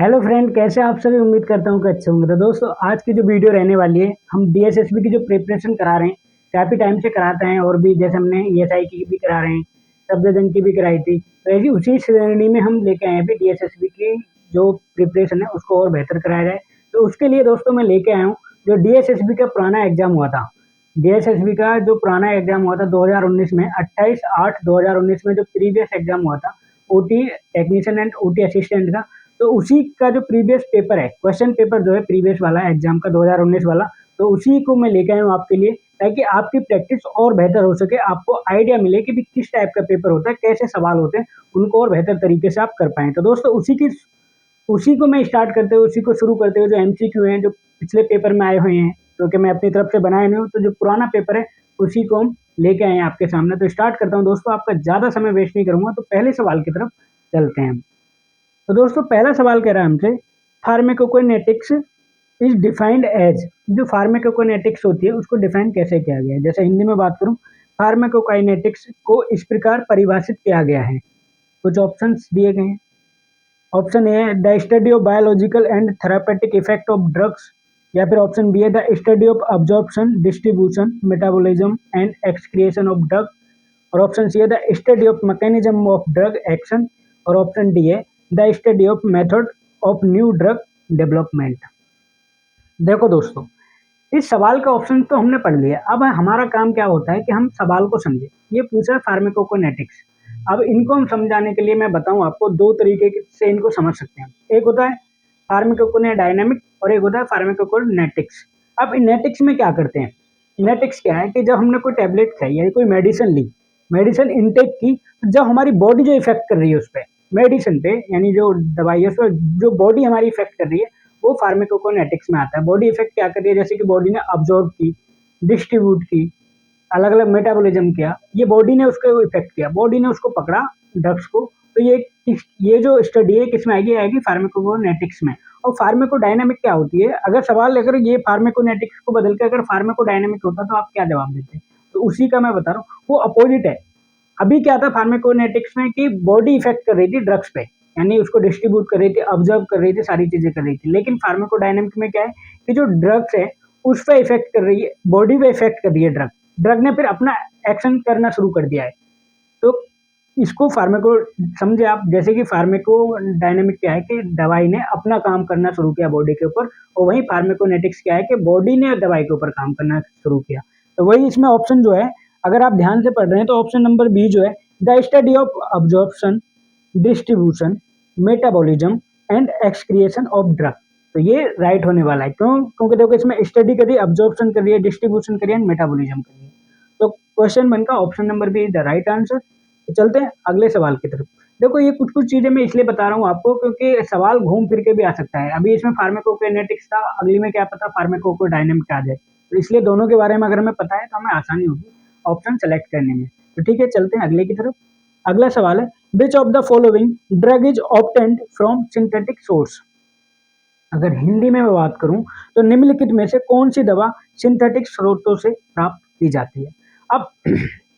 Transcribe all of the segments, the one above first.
Hello friend, कैसे आप सभी। उम्मीद करता हूँ कि अच्छे होंगे। तो दोस्तों, आज की जो वीडियो रहने वाली है, हम डीएसएसबी की जो प्रिपरेशन करा रहे हैं, काफ़ी टाइम से कराते हैं और भी जैसे हमने ईएसआई की भी करा रहे हैं, शब्दजन की भी कराई थी। तो ऐसी उसी श्रेणी में हम लेके आए हैं अभी डीएसएसबी की जो प्रिपरेशन है उसको और बेहतर कराया जाए। तो उसके लिए दोस्तों मैं लेके आया हूँ जो डीएसएसबी का पुराना एग्जाम हुआ था। डीएसएसबी का जो पुराना एग्जाम हुआ था 2019 में, 28/8/2019 में जो प्रीवियस एग्जाम हुआ था OT technician and OT assistant का, तो उसी का जो प्रीवियस पेपर है, क्वेश्चन पेपर जो है प्रीवियस वाला एग्जाम का 2019 वाला, तो उसी को मैं लेके आया हूँ आपके लिए, ताकि आपकी प्रैक्टिस और बेहतर हो सके, आपको आइडिया मिले कि भी किस टाइप का पेपर होता है, कैसे सवाल होते हैं, उनको और बेहतर तरीके से आप कर पाएँ। तो दोस्तों, उसी को मैं स्टार्ट करते हुए, उसी को शुरू करते हुए जो एमसीक्यू हैं, जो पिछले पेपर में आए हुए हैं, क्योंकि मैं अपनी तरफ से बनाए नहीं हूँ, तो जो पुराना पेपर है उसी को हम लेके आए हैं आपके सामने। तो स्टार्ट करता हूँ दोस्तों, आपका ज़्यादा समय वेस्ट नहीं करूँगा, तो पहले सवाल की तरफ चलते हैं। तो दोस्तों, पहला सवाल कह रहा है हमसे, फार्माकोकाइनेटिक्स इज डिफाइंड एज। जो फार्माकोकाइनेटिक्स होती है उसको डिफाइन कैसे किया गया है। जैसे हिंदी में बात करूं, फार्माकोकाइनेटिक्स को इस प्रकार परिभाषित किया गया है। कुछ ऑप्शंस दिए गए हैं। ऑप्शन ए है the study of biological and therapeutic effect of drugs, या फिर ऑप्शन बी है the study of absorption, distribution, metabolism and excretion of drug, और ऑप्शन सी है the study of mechanism of drug action, और option D है the study of method of new drug development. देखो दोस्तों, इस सवाल का ऑप्शन तो हमने पढ़ लिया। अब हमारा काम क्या होता है कि हम सवाल को समझे। ये पूछा है फार्माकोकाइनेटिक्स। अब इनको हम समझाने के लिए मैं बताऊं आपको, दो तरीके से इनको समझ सकते हैं। एक होता है फार्माकोकाइनेडायनेमिक और एक होता है फार्माकोकाइनेटिक्स। अब इनेटिक्स में क्या करते हैं, इनेटिक्स क्या है कि जब हमने कोई टैबलेट खाई या कोई मेडिसिन ली, मेडिसिन इनटेक की, तो जब हमारी बॉडी जो इफेक्ट कर रही है उस पर, मेडिसिन पे, यानी जो दवाई है उस पर जो बॉडी हमारी इफेक्ट कर रही है, वो फार्माकोकाइनेटिक्स में आता है। बॉडी इफेक्ट क्या कर रही है, जैसे कि बॉडी ने अब्जॉर्ब की, डिस्ट्रीब्यूट की, अलग अलग मेटाबॉलिज्म किया, ये बॉडी ने उसको इफेक्ट किया, बॉडी ने उसको पकड़ा ड्रग्स को। तो ये जो स्टडी है किसमें आएगी, आएगी फार्माकोकाइनेटिक्स में। और फार्माकोडायनामिक क्या होती है, अगर सवाल अगर ये फार्माकोनेटिक्स को बदल के अगर फार्माकोडायनामिक होता तो आप क्या जवाब देते। तो उसी का मैं बता रहा हूँ, वो अपोजिट है। अभी क्या था फार्माकोनेटिक्स में कि बॉडी इफेक्ट कर रही थी ड्रग्स पे, यानी उसको डिस्ट्रीब्यूट कर रही थी, ऑब्जर्व कर रही थी, सारी चीजें कर रही थी। लेकिन फार्माकोडायनामिक में क्या है कि जो ड्रग्स है उस पे इफेक्ट कर रही है, बॉडी पे इफेक्ट कर रही है ड्रग, ड्रग ने फिर अपना एक्शन करना शुरू कर दिया है। तो इसको फार्माको समझे आप, जैसे कि फार्माको डायनेमिक क्या है कि दवाई ने अपना काम करना शुरू किया बॉडी के ऊपर, और वही फार्माकोनेटिक्स क्या है कि बॉडी ने दवाई के ऊपर काम करना शुरू किया। तो वही इसमें ऑप्शन जो है, अगर आप ध्यान से पढ़ रहे हैं, तो ऑप्शन नंबर बी जो है the study of absorption, distribution, metabolism and excretion of drug. तो ये राइट होने वाला है। क्यों? क्योंकि देखो इसमें स्टडी कर रही है, अब्जॉर्प्शन कर रही है, डिस्ट्रीब्यूशन कर रही है, मेटाबॉलिज्म कर रही है। तो क्वेश्चन बनता option number be the right answer. तो चलते हैं अगले सवाल की तरफ। देखो, ये कुछ कुछ चीजें मैं इसलिए बता रहा हूँ आपको क्योंकि सवाल घूम फिर के भी आ सकता है। अभी इसमें फार्माकोकाइनेटिक्स था, अगली में क्या पता फार्माकोडायनामिक आ जाए। तो इसलिए दोनों के बारे में अगर हमें पता है तो हमें आसानी होगी ऑप्शन सेलेक्ट करने में। तो ठीक है, चलते हैं अगले की तरफ। अगला सवाल है, which of the following drug is obtained from synthetic source. अगर हिंदी में मैं बात करूं, तो निम्नलिखित में से कौन सी दवा सिंथेटिक स्रोतों से प्राप्त की जाती है। अब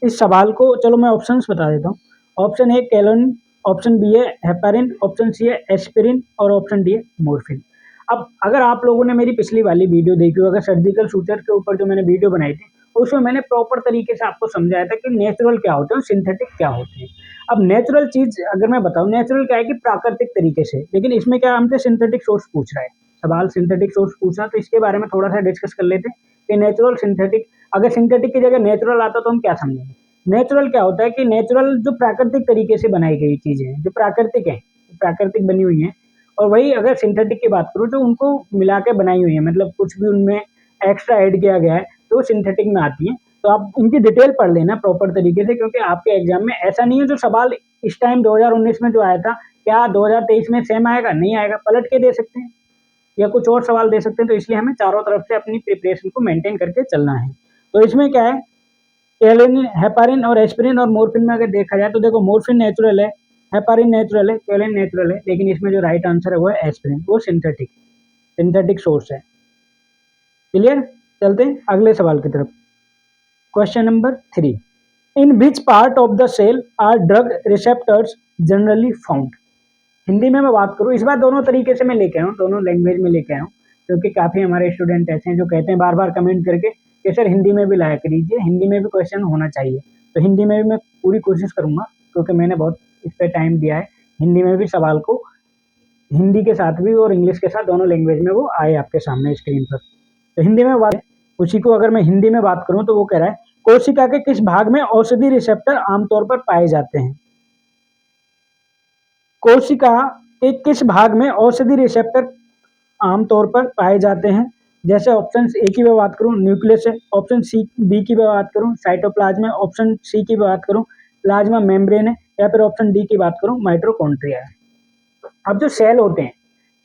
इस सवाल को चलो मैं ऑप्शंस बता देता हूँ। ऑप्शन ए कैलोनिन, ऑप्शन बी है हेपारिन, ऑप्शन सी है एस्पिरिन, और ऑप्शन डी है मोर्फिन। अब अगर आप लोगों ने मेरी पिछली वाली वीडियो देखी हो, अगर सर्जिकल सूचर के ऊपर जो मैंने वीडियो बनाई थी, उसमें मैंने प्रॉपर तरीके से आपको समझाया था कि नेचुरल क्या होते हैं और सिंथेटिक क्या होते हैं। अब नेचुरल चीज अगर मैं बताऊं, नेचुरल क्या है कि प्राकृतिक तरीके से, लेकिन इसमें क्या हमसे सिंथेटिक सोर्स पूछ रहा है, सवाल सिंथेटिक सोर्स पूछा, तो इसके बारे में थोड़ा सा डिस्कस कर लेते हैं कि नेचुरल सिंथेटिक, अगर सिंथेटिक की जगह नेचुरल आता तो हम क्या समझेंगे। नेचुरल क्या होता है कि नेचुरल जो प्राकृतिक तरीके से बनाई गई चीजें हैं, जो प्राकृतिक है, प्राकृतिक बनी हुई है। और वही अगर सिंथेटिक की बात करूँ, जो उनको मिला के बनाई हुई है, मतलब कुछ भी उनमें एक्स्ट्रा ऐड किया गया है, तो वो सिंथेटिक में आती है। तो आप इनकी डिटेल पढ़ लेना प्रॉपर तरीके से, क्योंकि आपके एग्जाम में ऐसा नहीं है जो सवाल इस टाइम 2019 में जो आया था, क्या 2023 में सेम आएगा, नहीं आएगा, पलट के दे सकते हैं या कुछ और सवाल दे सकते हैं। तो इसलिए हमें चारों तरफ से अपनी प्रिपरेशन को मेंटेन करके चलना है। तो इसमें क्या है, कैलोनिन, हेपारिन और एस्पिरिन और मोर्फिन में अगर देखा जाए तो देखो, मोर्फिन नेचुरल है, हेपारिन नेचुरल है, कैलोनिन नेचुरल है, लेकिन इसमें जो राइट आंसर है वो है एस्पिरिन, वो सिंथेटिक, सिंथेटिक सोर्स है। क्लियर? चलते हैं अगले सवाल की तरफ। Question number 3, in which part of the cell are drug receptors generally found. Hindi में मैं बात करूँ, इस बार दोनों तरीके से मैं लेके आया हूँ, दोनों लैंग्वेज में लेके आया हूँ, क्योंकि काफ़ी हमारे स्टूडेंट ऐसे हैं जो कहते हैं बार-बार कमेंट करके कि सर हिंदी में भी लाया करीजिए, हिंदी में भी क्वेश्चन होना चाहिए। तो हिंदी में भी मैं पूरी कोशिश करूँगा, क्योंकि मैंने बहुत इस पे टाइम दिया है। हिंदी में भी सवाल को हिंदी के साथ भी और इंग्लिश के साथ दोनों लैंग्वेज में वो आए आपके सामने स्क्रीन पर। तो हिंदी में बात उसी को अगर मैं हिंदी में बात करूँ तो वो कह रहा है, कोशिका के किस भाग में औषधि रिसेप्टर आमतौर पर पाए जाते हैं? कोशिका के किस भाग में औषधि रिसेप्टर आमतौर पर पाए जाते हैं? जैसे ऑप्शन ए की मैं बात करूँ न्यूक्लियस है, ऑप्शन सी बी की मैं बात करूँ साइटोप्लाज्म है, ऑप्शन सी की बात करूँ प्लाज्मा मेम्ब्रेन है, या फिर ऑप्शन डी की बात करूँ माइटोकॉन्ड्रिया है। अब जो सेल होते हैं,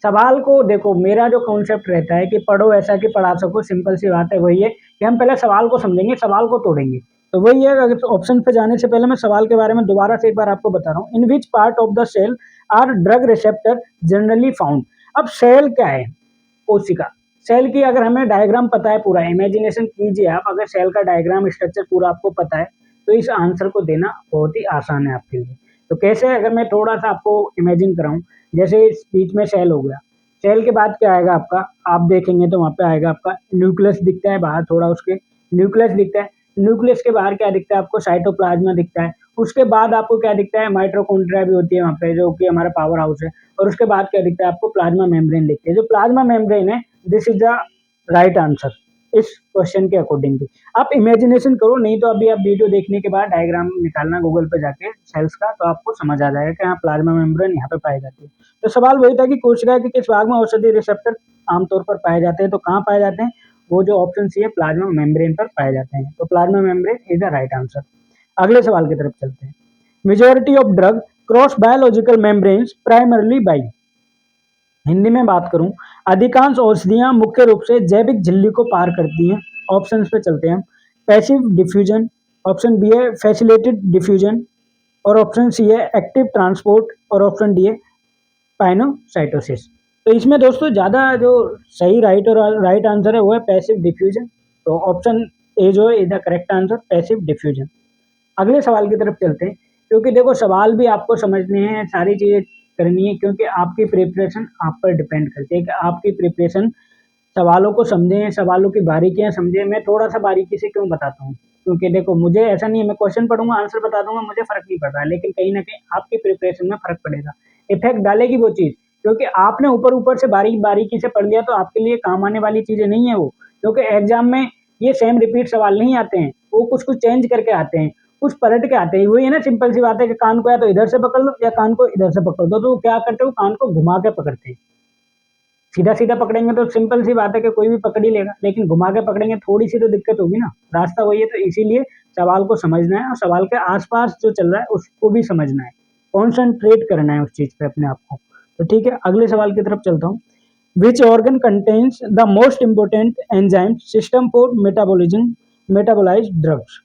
सवाल को देखो, मेरा जो कॉन्सेप्ट रहता है कि पढ़ो ऐसा कि पढ़ा सको, सिंपल सी बात है, वही है कि हम पहले सवाल को समझेंगे, सवाल को तोड़ेंगे। तो वही है, अगर ऑप्शन पे जाने से पहले मैं सवाल के बारे में दोबारा से एक बार आपको बता रहा हूँ। In which part of the cell are drug receptor generally found? अब सेल क्या है? कोशिका। सेल की अगर हमें डायग्राम पता है पूरा, इमेजिनेशन कीजिए आप, अगर सेल का डायग्राम स्ट्रक्चर पूरा आपको पता है तो इस आंसर को देना बहुत ही आसान है आपके लिए। तो कैसे, अगर मैं थोड़ा सा आपको इमेजिन कराऊं, जैसे इस बीच में सेल हो गया, सेल के बाद क्या आएगा आपका, आप देखेंगे तो वहां पे आएगा आपका न्यूक्लियस दिखता है बाहर, थोड़ा उसके न्यूक्लियस दिखता है। न्यूक्लियस के बाहर क्या दिखता है आपको? साइटोप्लाज्मा दिखता है। उसके बाद आपको क्या दिखता है? माइटोकॉन्ड्रिया भी होती है वहाँ पे, जो कि हमारा पावर हाउस है। और उसके बाद क्या दिखता है आपको? प्लाज्मा मेम्ब्रेन दिखती है। जो प्लाज्मा मेम्ब्रेन है, this is the right answer इस क्वेश्चन के अकॉर्डिंग भी। आप इमेजिनेशन करो, नहीं तो अभी आप वीडियो देखने के बाद डायग्राम निकालना गूगल पे जाके सेल्स का, तो आपको समझ आ जाएगा कि हाँ प्लाज्मा मेम्ब्रेन यहाँ पे पाई जाती है। तो सवाल वही था कि कोशिका के किस भाग में औषधि रिसेप्टर आमतौर पर पाए जाते हैं? तो कहाँ पाए जाते हैं? वो जो ऑप्शन सी है, प्लाज्मा मेम्ब्रेन पर पाए जाते हैं। तो plasma membrane is the right answer. अगले सवाल की तरफ चलते हैं। Majority of drug cross biological membranes primarily by. Hindi में बात करूं, अधिकांश औषधियां मुख्य रूप से जैविक झिल्ली को पार करती हैं। ऑप्शंस पे चलते हैं। पैसिव डिफ्यूजन, ऑप्शन बी है फैसिलिटेड डिफ्यूजन, और ऑप्शन सी है एक्टिव ट्रांसपोर्ट, और ऑप्शन डी है पाइनोसाइटोसिस। तो इसमें दोस्तों ज़्यादा जो सही राइट आंसर है वो है पैसिव डिफ्यूजन। तो ऑप्शन ए जो है is the correct answer, passive diffusion. अगले सवाल की तरफ चलते हैं, क्योंकि देखो सवाल भी आपको समझने हैं, सारी चीज़ें करनी है, क्योंकि आपकी प्रिपरेशन आप पर डिपेंड करती है कि आपकी प्रिपरेशन सवालों को समझें, सवालों की बारीकियां समझें। मैं थोड़ा सा बारीकी से क्यों बताता हूँ, क्योंकि देखो मुझे ऐसा नहीं है मैं क्वेश्चन पढ़ूंगा आंसर बता दूंगा, मुझे फर्क नहीं पड़ रहा है, लेकिन कहीं ना कहीं आपकी प्रिपरेशन में फर्क पड़ेगा, इफेक्ट डालेगी वो चीज़। क्योंकि आपने ऊपर ऊपर से बारीकी से पढ़ लिया तो आपके लिए काम आने वाली चीज़ें नहीं है वो, क्योंकि एग्जाम में ये सेम रिपीट सवाल नहीं आते हैं, वो कुछ कुछ चेंज करके आते हैं, कुछ पलट के आते हैं। वही है ना, सिंपल सी बात है कि कान को या तो इधर से पकड़ लो या कान को इधर से पकड़ दो, तो वो क्या करते हो, कान को घुमा के पकड़ते हैं। सीधा सीधा पकड़ेंगे तो सिंपल सी बात है कि कोई भी पकड़ ही लेगा, लेकिन घुमा के पकड़ेंगे थोड़ी सी तो दिक्कत होगी ना, रास्ता वही है। तो इसीलिए सवाल को समझना है और सवाल के आसपास जो चल रहा है उसको भी समझना है, कॉन्सेंट्रेट करना है उस चीज पे अपने आप को। तो ठीक है, अगले सवाल की तरफ चलता हूँ। Which organ contains the most important enzyme system for metabolism metabolise drugs?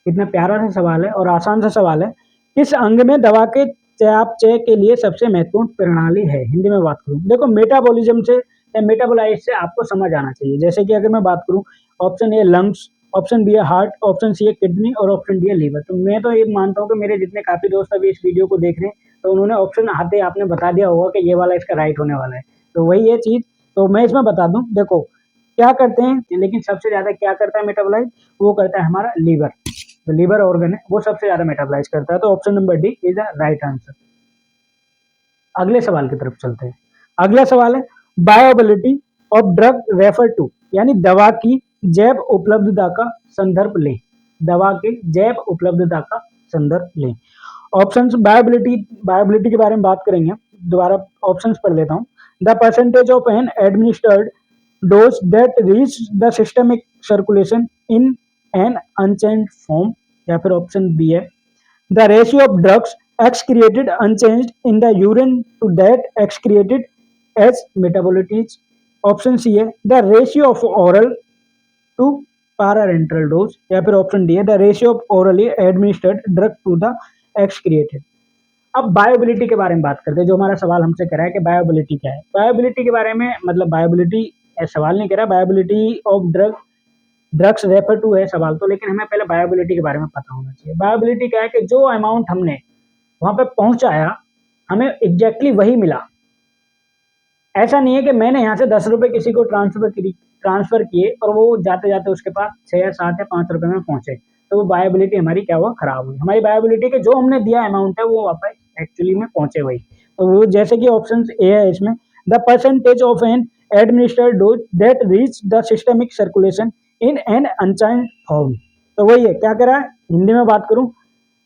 कितना प्यारा सा सवाल है और आसान सा सवाल है। किस अंग में दवा के चयापचय के लिए सबसे महत्वपूर्ण प्रणाली है? हिंदी में बात करूं, देखो मेटाबॉलिज्म से या मेटाबोलाइज से आपको समझ आना चाहिए। जैसे कि अगर मैं बात करूं, option A lungs, option B है हार्ट, ऑप्शन सी है किडनी, और ऑप्शन डी है लीवर। तो मैं तो ये मानता हूँ कि मेरे जितने काफी दोस्त अभी इस वीडियो को देख रहे हैं, तो उन्होंने ऑप्शन आते आपने बता दिया होगा कि ये वाला इसका राइट होने वाला है। तो वही है चीज, तो मैं इसमें बता दूं, देखो क्या करते हैं, लेकिन सबसे ज्यादा क्या करता है मेटाबोलाइज, वो करता है हमारा लीवर। जो लीवर ऑर्गन है वो सबसे ज्यादा मेटाबोलाइज करता है। तो option number D is the right answer. अगले सवाल की तरफ चलते हैं। अगला सवाल है, bioavailability of drug refer to, यानी दवा की जैव उपलब्धता का संदर्भ लें। दवा की जैव उपलब्धता का संदर्भ लें। ऑप्शंस, बायोबिलिटी के बारे में बात करेंगे, दोबारा ऑप्शंस पढ़ लेता हूँ। The percentage of an administered dose that reach the systemic circulation in an unchange form, या फिर ऑप्शन बी है the ratio of drugs excreted unchanged in the urine to that excreted as metabolites. Option C है the ratio of oral to parenteral dose, या फिर option D है the ratio of orally administered drug to the excreted. अब bioavailability के बारे में बात करते हैं, जो हमारा सवाल हमसे कह रहा है कि बायोबिलिटी क्या है। बायोबिलिटी के बारे में, मतलब बायोबिलिटी सवाल नहीं कह रहा, bioavailability of drugs refer to है सवाल तो, लेकिन हमें पहले बायोबिलिटी के बारे में पता होना चाहिए। बायोबिलिटी क्या है कि जो अमाउंट हमने वहां पे पहुंचाया, हमें एग्जैक्टली वही मिला। ऐसा नहीं है कि मैंने यहाँ से 10 रुपये किसी को ट्रांसफर किए और वो जाते जाते उसके पास 6 या 7 या 5 रुपये में पहुंचे, तो वो वायबिलिटी हमारी क्या हुआ, खराब हुई। हमारी वायबिलिटी के जो हमने दिया अमाउंट है वो वापस एक्चुअली में पहुंचे वही। तो वो जैसे कि ऑप्शन ए है इसमें, the percentage of an administered dose that reach the systemic circulation in an unchanged form. तो वही है, क्या करा है, हिंदी में बात करूं,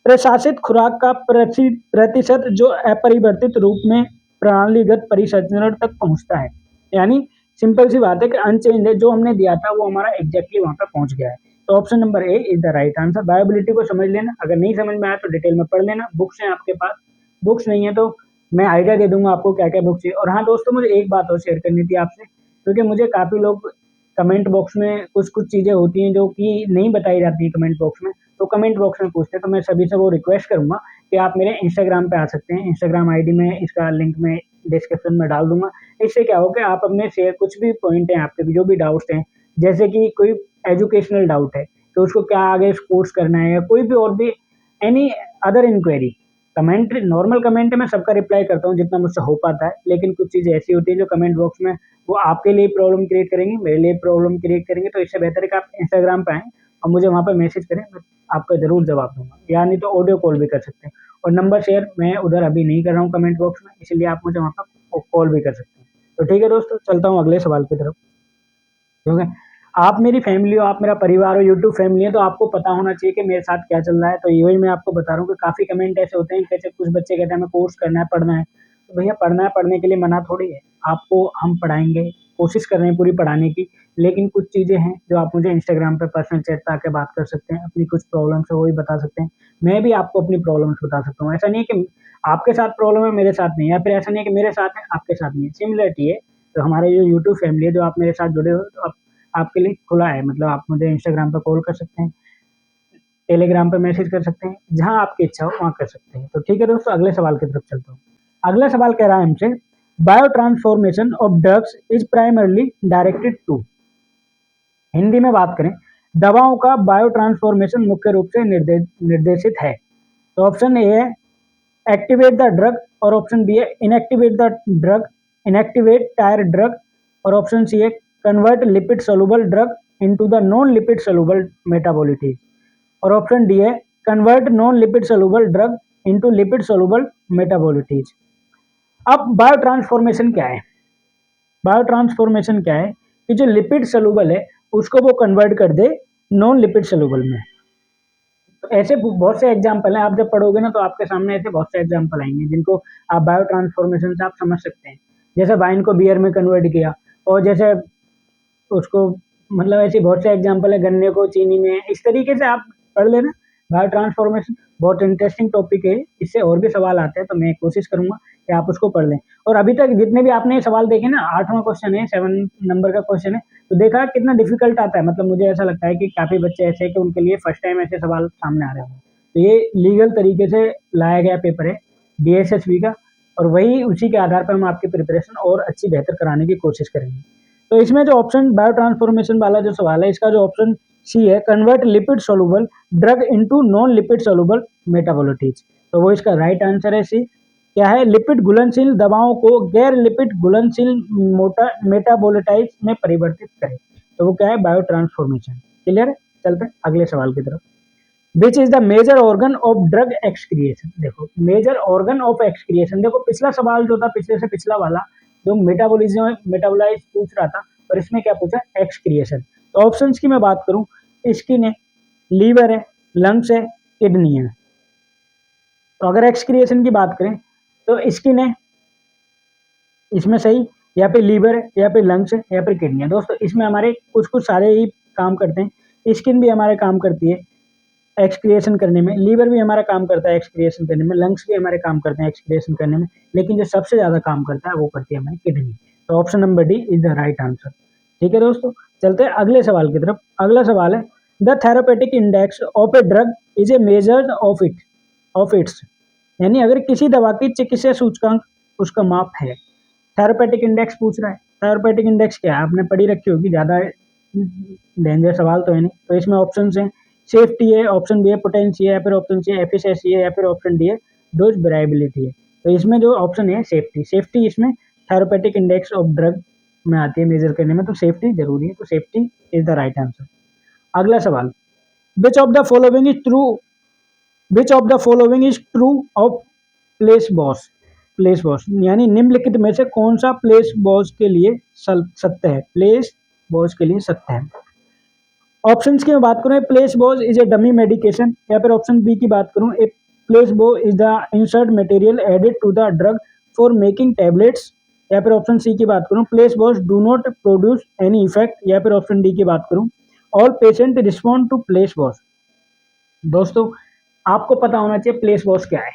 प्रशासित खुराक का प्रतिशत जो अपरिवर्तित रूप में प्रणालीगत परिसंचरण तक पहुंचता है। यानी सिंपल सी बात है कि अनचेंज है, जो हमने दिया था वो हमारा एग्जैक्टली वहां पर पहुंच गया है। तो option number A is the right answer. Viability को समझ लेना, अगर नहीं समझ में आया तो डिटेल में पढ़ लेना। बुक्स हैं आपके पास, बुक्स नहीं है तो मैं आइडिया दे दूंगा आपको क्या क्या बुक्स चाहिए। और हाँ दोस्तों, मुझे एक बात और शेयर करनी थी आपसे, क्योंकि मुझे काफ़ी लोग कमेंट बॉक्स में कुछ कुछ चीज़ें होती हैं जो कि नहीं बताई जाती है कमेंट बॉक्स में, तो कमेंट बॉक्स में पूछते हैं। तो मैं सभी से वो रिक्वेस्ट करूंगा कि आप मेरे इंस्टाग्राम पे आ सकते हैं। इंस्टाग्राम आईडी में इसका लिंक मैं डिस्क्रिप्शन में डाल दूंगा। इससे क्या हो कि आप अपने शेयर कुछ भी पॉइंट हैं आपके भी, जो भी डाउट्स हैं, जैसे कि कोई एजुकेशनल डाउट है तो उसको क्या आगे कोर्स करना है, या कोई भी और भी any other inquiry, comment, normal comment में सबका रिप्लाई करता हूँ जितना मुझसे हो पाता है। लेकिन कुछ चीज़ें ऐसी होती है जो कमेंट बॉक्स में वो आपके लिए प्रॉब्लम क्रिएट करेंगी, मेरे लिए प्रॉब्लम क्रिएट करेंगे। तो इससे बेहतर है कि आप इंस्टाग्राम पे आएँ और मुझे वहाँ पर मैसेज करें, मैं आपका ज़रूर जवाब दूंगा, या नहीं तो ऑडियो कॉल भी कर सकते हैं। और नंबर शेयर मैं उधर अभी नहीं कर रहा हूँ कमेंट बॉक्स में, इसलिए आप मुझे वहाँ पर कॉल भी कर सकते हैं। तो ठीक है दोस्तों, चलता हूँ अगले सवाल की तरफ। ठीक है, आप मेरी फैमिली हो, आप मेरा परिवार हो, यूट्यूब फैमिली है, तो आपको पता होना चाहिए कि मेरे साथ क्या चल रहा है। तो यही मैं आपको बता रहा हूँ कि काफ़ी कमेंट ऐसे होते हैं, कैसे कुछ बच्चे कहते हैं हमें कोर्स करना है, पढ़ना है। तो भैया पढ़ना है, पढ़ने के लिए मना थोड़ी है, आपको हम पढ़ाएंगे, कोशिश कर रहे हैं पूरी पढ़ाने की। लेकिन कुछ चीज़ें हैं जो आप मुझे इंस्टाग्राम पे पर्सनल चैट पे आके बात कर सकते हैं, अपनी कुछ प्रॉब्लम्स है वो भी बता सकते हैं। मैं भी आपको अपनी प्रॉब्लम्स बता सकता हूँ। ऐसा नहीं है कि आपके साथ प्रॉब्लम है मेरे साथ नहीं, या फिर ऐसा नहीं है कि मेरे साथ है आपके साथ नहीं है, सिमिलरिटी है। तो हमारे जो यूट्यूब फैमिली है, जो आप मेरे साथ जुड़े हो, तो आपके लिए खुला है। मतलब आप मुझे इंस्टाग्राम पे कॉल कर सकते हैं, टेलीग्राम पे मैसेज कर सकते हैं, जहां आपकी इच्छा हो वहां कर सकते हैं। तो ठीक है दोस्तों, अगले सवाल की तरफ चलता हूँ। अगला सवाल कह रहा है हमसे, biotransformation of drugs is primarily directed to. Hindi में बात करें, दवाओं का बायो ट्रांसफॉर्मेशन मुख्य रूप से निर्देशित है। तो ऑप्शन ए है एक्टिवेट द ड्रग, और ऑप्शन बी है inactivate the drug, inactivate tyre drug, और ऑप्शन सी है convert lipid soluble drug into the non lipid soluble metabolites, और ऑप्शन डी है convert non lipid soluble drug into lipid soluble metabolites. अब bio transformation क्या है? Bio transformation क्या है कि जो लिपिड सोलुबल है उसको वो कन्वर्ट कर दे नॉन लिपिड सोलुबल में। तो ऐसे बहुत से एग्जाम्पल हैं, आप जब पढ़ोगे ना तो आपके सामने ऐसे बहुत से एग्जाम्पल आएंगे जिनको आप बायो ट्रांसफॉर्मेशन से आप समझ सकते हैं। जैसे वाइन को बियर में कन्वर्ट किया, और जैसे उसको, मतलब ऐसी बहुत से एग्जाम्पल है, गन्ने को चीनी में, इस तरीके से आप पढ़ लेना। बायो ट्रांसफॉर्मेशन बहुत इंटरेस्टिंग टॉपिक है, इससे और भी सवाल आते हैं, तो मैं कोशिश करूंगा कि आप उसको पढ़ लें। और अभी तक जितने भी आपने सवाल देखे ना, 8वां क्वेश्चन है, 7 नंबर का क्वेश्चन है, तो देखा कितना डिफिकल्ट आता है। मतलब मुझे ऐसा लगता है कि काफी बच्चे ऐसे हैं कि उनके लिए फर्स्ट टाइम ऐसे सवाल सामने आ रहे होंगे। तो ये लीगल तरीके से लाया गया पेपर है DSSB का, और वही उसी के आधार पर हम आपकी प्रिपरेशन और अच्छी बेहतर कराने की कोशिश करेंगे। तो इसमें जो ऑप्शन बायो ट्रांसफॉर्मेशन वाला जो सवाल है, इसका जो ऑप्शन सी है, convert lipid soluble drug into non lipid soluble metabolites, तो वो इसका राइट आंसर है सी। क्या है? लिपिड घुलनशील दवाओं को गैर लिपिड घुलनशील मेटाबोलिटाइज में परिवर्तित करें। तो वो क्या है? Bio transformation. क्लियर है? चलते हैं अगले सवाल की तरफ। Which is the major organ of drug excretion. देखो, मेजर ऑर्गन ऑफ एक्सक्रिएशन, देखो पिछला सवाल जो था, पिछले से पिछला वाला जो मेटाबॉलिज्म मेटाबोलाइज पूछ रहा था, और इसमें क्या पूछा? एक्सक्रिएशन। तो ऑप्शंस की मैं बात करूं, स्किन है, लीवर है, लंग्स है, किडनी है। तो अगर एक्सक्रिएशन की बात करें तो स्किन है इसमें सही, या फिर लीवर है, या फिर लंग्स है, या फिर किडनी है। दोस्तों इसमें हमारे कुछ कुछ सारे ही काम करते हैं। स्किन भी हमारे काम करती है एक्सक्रिएशन करने में, लीवर भी हमारा काम करता है एक्सक्रिएशन करने में, लंग्स भी हमारे काम करते हैं एक्सक्रिएशन करने में, लेकिन जो सबसे ज़्यादा काम करता है वो करती है हमारी किडनी। तो option number D is the right answer. ठीक है दोस्तों, चलते हैं अगले सवाल की तरफ। अगला सवाल है, the therapeutic index of a drug is a measure of its. यानी अगर किसी दवा की चिकित्सीय सूचकांक उसका माप है। थेरापेटिक इंडेक्स पूछ रहा है। थेरापेटिक इंडेक्स क्या है? आपने पढ़ी रखी होगी, ज़्यादा डेंजर सवाल तो है नहीं। तो इसमें ऑप्शन है, सेफ्टी है, ऑप्शन बी है पोटेंसी है, या फिर ऑप्शन सी है एफिशिएंसी है, या फिर ऑप्शन डी है डोज वेरिएबिलिटी है। तो इसमें जो ऑप्शन है सेफ्टी, सेफ्टी इसमें थेरापेटिक इंडेक्स ऑफ ड्रग में आती है मेजर करने में, तो सेफ्टी जरूरी है, तो safety is the right answer. अगला सवाल, which of the following is true, which of the following is true of place boss, place boss यानी निम्नलिखित में से कौन सा प्लेस बॉस के लिए सत्य है, प्लेस बॉस के लिए सत्य है। ऑप्शंस की मैं बात करूं, placebos is a dummy medication, या फिर ऑप्शन बी की बात करूं, a placebo is the insert material added to the drug for making tablets, या फिर ऑप्शन सी की बात करूं, placebos do not produce any effect, या फिर ऑप्शन डी की बात करूं, all patient respond to placebos. दोस्तों आपको पता होना चाहिए प्लेस बॉस क्या है।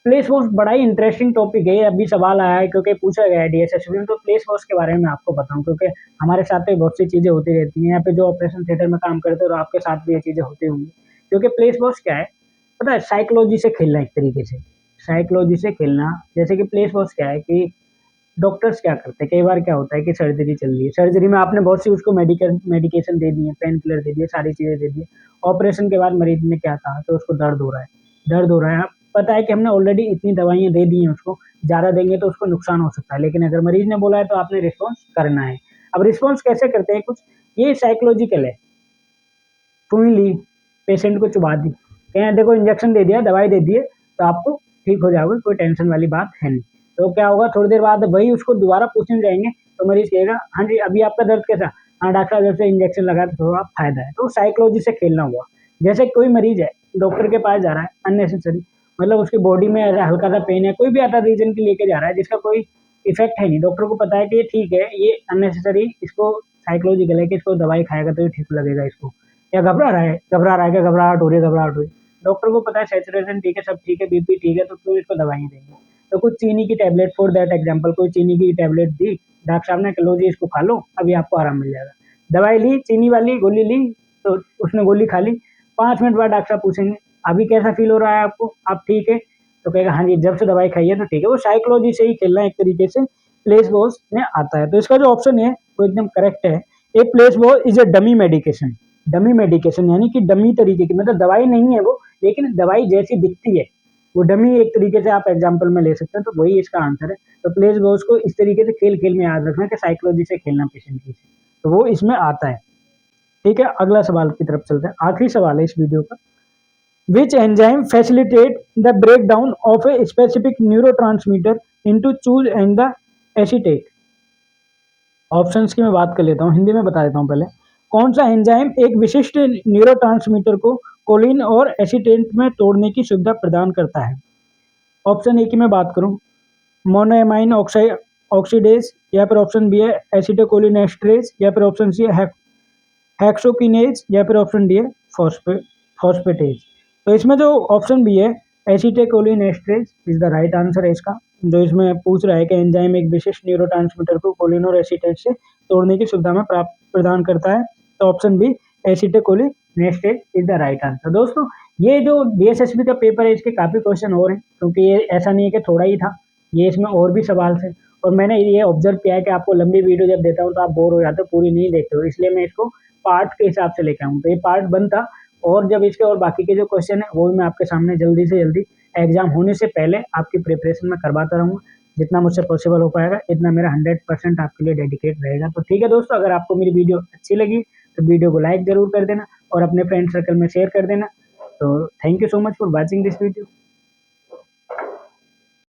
प्लेस बॉस बड़ा ही इंटरेस्टिंग टॉपिक है, अभी सवाल आया है क्योंकि पूछा गया है डीएसएसबी में, तो प्लेस बॉस के बारे में आपको बताऊं क्योंकि हमारे साथ भी बहुत सी चीज़ें होती रहती हैं, यहाँ पे जो ऑपरेशन थिएटर में काम करते हैं और आपके साथ भी ये चीज़ें होती होंगी। क्योंकि प्लेस बॉस क्या है पता है, साइकोलॉजी से खेलना, एक तरीके से साइकोलॉजी से खेलना। जैसे कि प्लेस बॉस क्या है कि डॉक्टर्स क्या करते हैं, कई बार क्या होता है कि सर्जरी चल रही है, सर्जरी में आपने बहुत सी उसको मेडिकेशन दे दी है, पेन किलर दे दिए, सारी चीज़ें दे दी। ऑपरेशन के बाद मरीज ने क्या कहा कि उसको दर्द हो रहा है, दर्द हो रहा है, पता है कि हमने ऑलरेडी इतनी दवाइयाँ दे दी हैं उसको, ज़्यादा देंगे तो उसको नुकसान हो सकता है, लेकिन अगर मरीज ने बोला है तो आपने रिस्पॉन्स करना है। अब रिस्पॉन्स कैसे करते हैं, कुछ ये साइकोलॉजिकल है। सुई ली, पेशेंट को चुबा दी, कहें देखो इंजेक्शन दे दिया, दवाई दे दिए तो आपको ठीक हो जाओगे, कोई टेंशन वाली बात है नहीं। तो क्या होगा, थोड़ी देर बाद वही उसको दोबारा पूछने जाएंगे तो मरीज कहेगा हाँ जी अभी आपका दर्द कैसा, हाँ डॉक्टर जब से इंजेक्शन लगा तो थोड़ा फायदा है। तो साइकोलॉजी से खेलना हुआ। जैसे कोई मरीज है डॉक्टर के पास जा रहा है अननेसेसरी, मतलब उसकी बॉडी में ऐसा हल्का सा पेन है, कोई भी अदर रीजन के लेके जा रहा है जिसका कोई इफेक्ट है नहीं, डॉक्टर को पता है कि ये ठीक है, ये अननेसेसरी, इसको साइकोलॉजिकल है कि इसको दवाई खाएगा तो ये ठीक लगेगा इसको, या घबरा रहा है, क्या घबराहट हो रही है, घबराहट हो रही है, डॉक्टर को पता है सैचुरेशन ठीक है, सब ठीक है, बीपी ठीक है, तो क्यों इसको दवाइयाँ देंगे। तो कुछ चीनी की टैबलेट, फॉर दैट एग्जांपल कोई चीनी की टैबलेट दी, डॉक्टर साहब ने लो जी इसको खा लो अभी आपको आराम मिल जाएगा, दवाई ली, चीनी वाली गोली ली, तो उसने गोली खा ली, 5 मिनट बाद डॉक्टर साहब पूछेंगे अभी कैसा फील हो रहा है आपको, आप ठीक है, तो कहेगा हाँ जी जब से दवाई खाई है तो ठीक है। वो साइकोलॉजी से ही खेलना एक तरीके से प्लेस बॉस में आता है। तो इसका जो ऑप्शन है वो एकदम करेक्ट है, a place boss is a dummy medication, dummy medication यानी कि डमी तरीके की, मतलब दवाई नहीं है वो, लेकिन दवाई जैसी दिखती है, वो डमी एक तरीके से आप एग्जांपल में ले सकते हैं। तो वही इसका आंसर है। तो प्लेस बॉस को इस तरीके से खेल खेल में याद रखना कि साइकोलॉजी से खेलना पेशेंट की, तो वो इसमें आता है। ठीक है, अगला सवाल की तरफ चलते हैं, आखिरी सवाल है इस वीडियो का। Which enzyme facilitate the break down of a specific neurotransmitter into choose and the acetate. Options की मैं बात कर लेता हूँ, हिंदी में बता देता हूँ पहले। कौन सा एंजाइम एक विशिष्ट न्यूरोट्रांसमीटर को कोलिन और एसिटेट में तोड़ने की सुविधा प्रदान करता है। ऑप्शन ए की मैं बात करूँ, मोनोएमाइन ऑक्सीडेज, या फिर ऑप्शन बी है एसिटोकोलिनेस्ट्रेज, या फिर ऑप्शन सी है हेक्सोकिनेज, या फिर ऑप्शन डी है फॉस्फेटेज। तो इसमें जो ऑप्शन बी है एसिटिकोलिनेस्ट्रेज इज द राइट आंसर है इसका। जो इसमें पूछ रहा है कि एंजाइम एक विशिष्ट न्यूरोट्रांसमीटर को कोलिन और एसिटेट से तोड़ने की सुविधा में प्रदान करता है, तो option B acetylcholinesterase is the right answer. दोस्तों ये जो डीएसएसबी का पेपर है इसके काफ़ी क्वेश्चन और हैं, क्योंकि ये ऐसा नहीं है कि थोड़ा ही था, ये इसमें और भी सवाल थे। और मैंने ये ऑब्जर्व किया है कि आपको लंबी वीडियो जब देता हूँ तो आप बोर हो जाते हो, पूरी नहीं देखते हो, इसलिए मैं इसको पार्ट के हिसाब से लेकर आऊँ। तो ये पार्ट 1 था, और जब इसके और बाकी के जो क्वेश्चन है वो भी मैं आपके सामने जल्दी से जल्दी एग्जाम होने से पहले आपकी प्रिपरेशन में करवाता रहूँगा। जितना मुझसे पॉसिबल हो पाएगा इतना मेरा 100% आपके लिए डेडिकेट रहेगा। तो ठीक है दोस्तों, अगर आपको मेरी वीडियो अच्छी लगी तो वीडियो को लाइक जरूर कर देना और अपने फ्रेंड सर्कल में शेयर कर देना। तो thank you so much for watching this video.